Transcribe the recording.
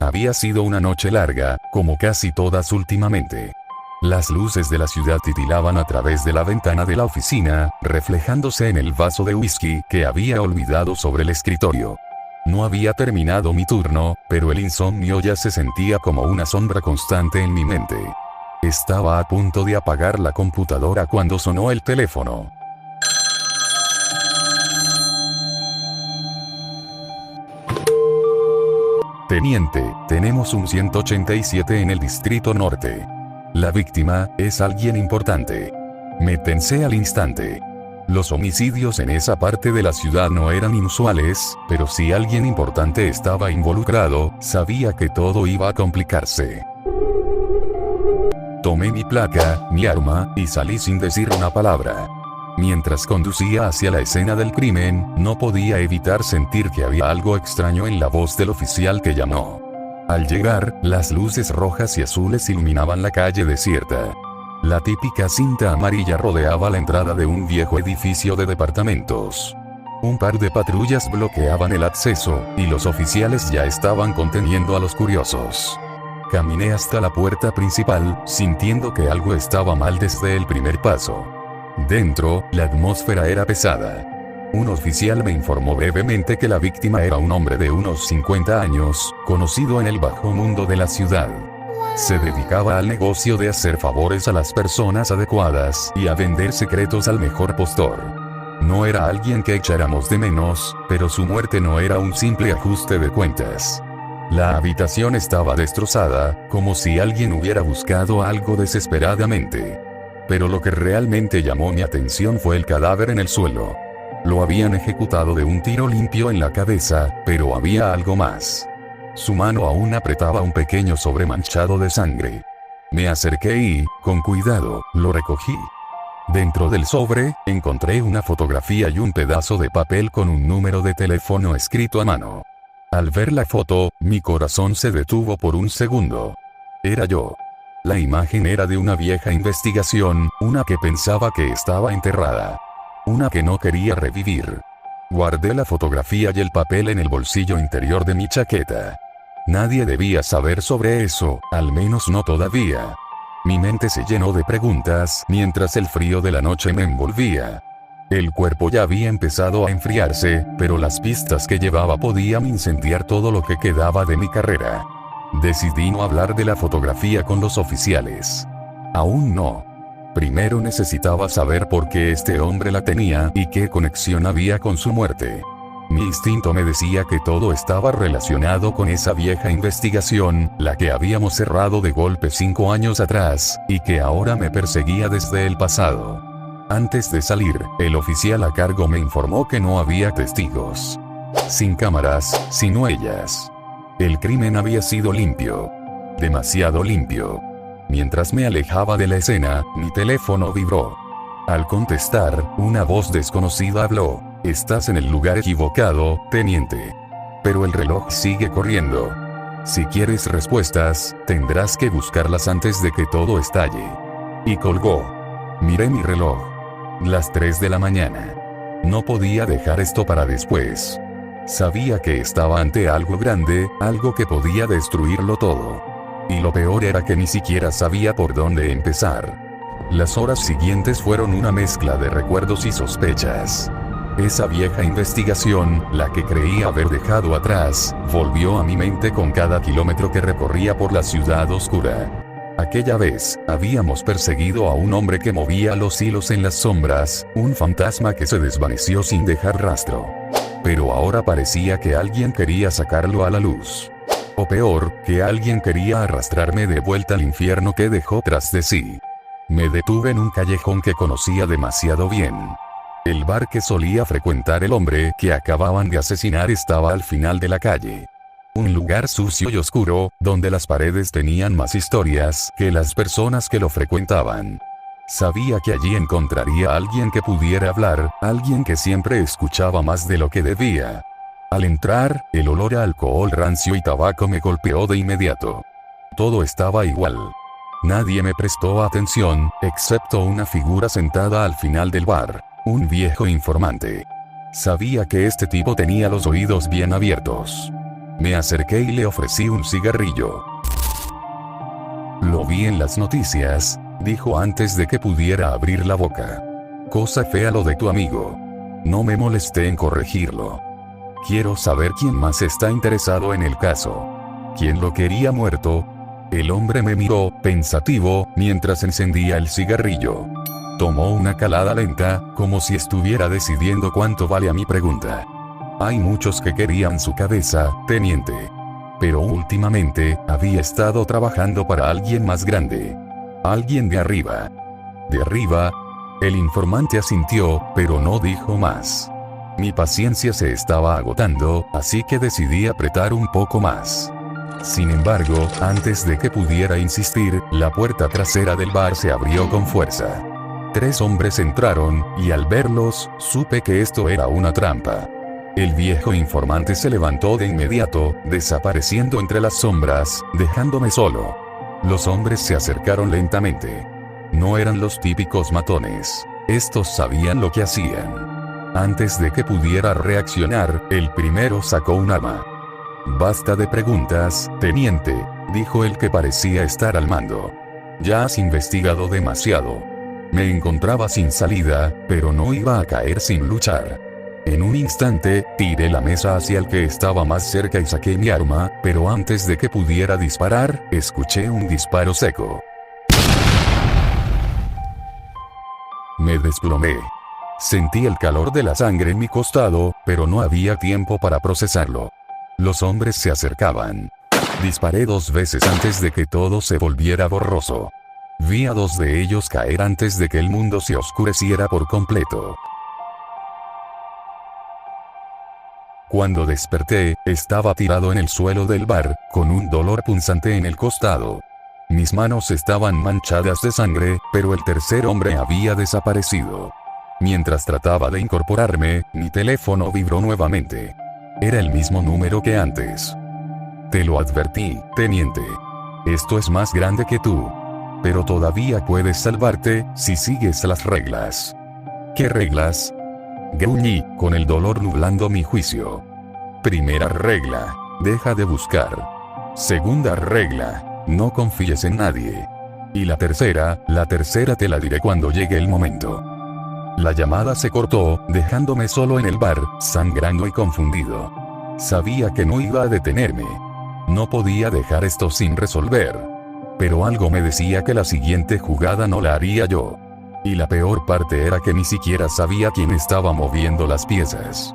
Había sido una noche larga, como casi todas últimamente. Las luces de la ciudad titilaban a través de la ventana de la oficina, reflejándose en el vaso de whisky que había olvidado sobre el escritorio. No había terminado mi turno, pero el insomnio ya se sentía como una sombra constante en mi mente. Estaba a punto de apagar la computadora cuando sonó el teléfono. Teniente, tenemos un 187 en el Distrito Norte. La víctima es alguien importante. Me tensé al instante. Los homicidios en esa parte de la ciudad no eran inusuales, pero si alguien importante estaba involucrado, sabía que todo iba a complicarse. Tomé mi placa, mi arma, y salí sin decir una palabra. Mientras conducía hacia la escena del crimen, no podía evitar sentir que había algo extraño en la voz del oficial que llamó. Al llegar, las luces rojas y azules iluminaban la calle desierta. La típica cinta amarilla rodeaba la entrada de un viejo edificio de departamentos. Un par de patrullas bloqueaban el acceso, y los oficiales ya estaban conteniendo a los curiosos. Caminé hasta la puerta principal, sintiendo que algo estaba mal desde el primer paso. Dentro, la atmósfera era pesada. Un oficial me informó brevemente que la víctima era un hombre de unos 50 años, conocido en el bajo mundo de la ciudad. Se dedicaba al negocio de hacer favores a las personas adecuadas y a vender secretos al mejor postor. No era alguien que echáramos de menos, pero su muerte no era un simple ajuste de cuentas. La habitación estaba destrozada, como si alguien hubiera buscado algo desesperadamente. Pero lo que realmente llamó mi atención fue el cadáver en el suelo. Lo habían ejecutado de un tiro limpio en la cabeza, pero había algo más. Su mano aún apretaba un pequeño sobre manchado de sangre. Me acerqué y, con cuidado, lo recogí. Dentro del sobre, encontré una fotografía y un pedazo de papel con un número de teléfono escrito a mano. Al ver la foto, mi corazón se detuvo por un segundo. Era yo. La imagen era de una vieja investigación, una que pensaba que estaba enterrada. Una que no quería revivir. Guardé la fotografía y el papel en el bolsillo interior de mi chaqueta. Nadie debía saber sobre eso, al menos no todavía. Mi mente se llenó de preguntas mientras el frío de la noche me envolvía. El cuerpo ya había empezado a enfriarse, pero las pistas que llevaba podían incendiar todo lo que quedaba de mi carrera. Decidí no hablar de la fotografía con los oficiales. Aún no. Primero necesitaba saber por qué este hombre la tenía y qué conexión había con su muerte. Mi instinto me decía que todo estaba relacionado con esa vieja investigación, la que habíamos cerrado de golpe 5 años atrás, y que ahora me perseguía desde el pasado. Antes de salir, el oficial a cargo me informó que no había testigos. Sin cámaras, sin huellas. El crimen había sido limpio. Demasiado limpio. Mientras me alejaba de la escena, mi teléfono vibró. Al contestar, una voz desconocida habló. Estás en el lugar equivocado, teniente. Pero el reloj sigue corriendo. Si quieres respuestas, tendrás que buscarlas antes de que todo estalle. Y colgó. Miré mi reloj. Las 3 de la mañana. No podía dejar esto para después. Sabía que estaba ante algo grande, algo que podía destruirlo todo. Y lo peor era que ni siquiera sabía por dónde empezar. Las horas siguientes fueron una mezcla de recuerdos y sospechas. Esa vieja investigación, la que creía haber dejado atrás, volvió a mi mente con cada kilómetro que recorría por la ciudad oscura. Aquella vez, habíamos perseguido a un hombre que movía los hilos en las sombras, un fantasma que se desvaneció sin dejar rastro. Pero ahora parecía que alguien quería sacarlo a la luz. O peor, que alguien quería arrastrarme de vuelta al infierno que dejó tras de sí. Me detuve en un callejón que conocía demasiado bien. El bar que solía frecuentar el hombre que acababan de asesinar estaba al final de la calle. Un lugar sucio y oscuro, donde las paredes tenían más historias que las personas que lo frecuentaban. Sabía que allí encontraría a alguien que pudiera hablar, alguien que siempre escuchaba más de lo que debía. Al entrar, el olor a alcohol rancio y tabaco me golpeó de inmediato. Todo estaba igual. Nadie me prestó atención, excepto una figura sentada al final del bar, un viejo informante. Sabía que este tipo tenía los oídos bien abiertos. Me acerqué y le ofrecí un cigarrillo. Lo vi en las noticias, dijo antes de que pudiera abrir la boca. Cosa fea lo de tu amigo. No me molesté en corregirlo. Quiero saber quién más está interesado en el caso. ¿Quién lo quería muerto? El hombre me miró, pensativo, mientras encendía el cigarrillo. Tomó una calada lenta, como si estuviera decidiendo cuánto vale a mi pregunta. Hay muchos que querían su cabeza, teniente. Pero últimamente, había estado trabajando para alguien más grande. Alguien de arriba. ¿De arriba? El informante asintió, pero no dijo más. Mi paciencia se estaba agotando, así que decidí apretar un poco más. Sin embargo, antes de que pudiera insistir, la puerta trasera del bar se abrió con fuerza. 3 hombres entraron, y al verlos, supe que esto era una trampa. El viejo informante se levantó de inmediato, desapareciendo entre las sombras, dejándome solo. Los hombres se acercaron lentamente. No eran los típicos matones. Estos sabían lo que hacían. Antes de que pudiera reaccionar, el primero sacó un arma. Basta de preguntas, teniente, dijo el que parecía estar al mando. Ya has investigado demasiado. Me encontraba sin salida, pero no iba a caer sin luchar. En un instante, tiré la mesa hacia el que estaba más cerca y saqué mi arma, pero antes de que pudiera disparar, escuché un disparo seco. Me desplomé. Sentí el calor de la sangre en mi costado, pero no había tiempo para procesarlo. Los hombres se acercaban. Disparé 2 veces antes de que todo se volviera borroso. Vi a 2 de ellos caer antes de que el mundo se oscureciera por completo. Cuando desperté, estaba tirado en el suelo del bar, con un dolor punzante en el costado. Mis manos estaban manchadas de sangre, pero el tercer hombre había desaparecido. Mientras trataba de incorporarme, mi teléfono vibró nuevamente. Era el mismo número que antes. Te lo advertí, teniente. Esto es más grande que tú. Pero todavía puedes salvarte, si sigues las reglas. ¿Qué reglas? Gruñí, con el dolor nublando mi juicio. Primera regla: deja de buscar. Segunda regla: no confíes en nadie. Y la tercera te la diré cuando llegue el momento. La llamada se cortó, dejándome solo en el bar, sangrando y confundido. Sabía que no iba a detenerme. No podía dejar esto sin resolver. Pero algo me decía que la siguiente jugada no la haría yo. Y la peor parte era que ni siquiera sabía quién estaba moviendo las piezas.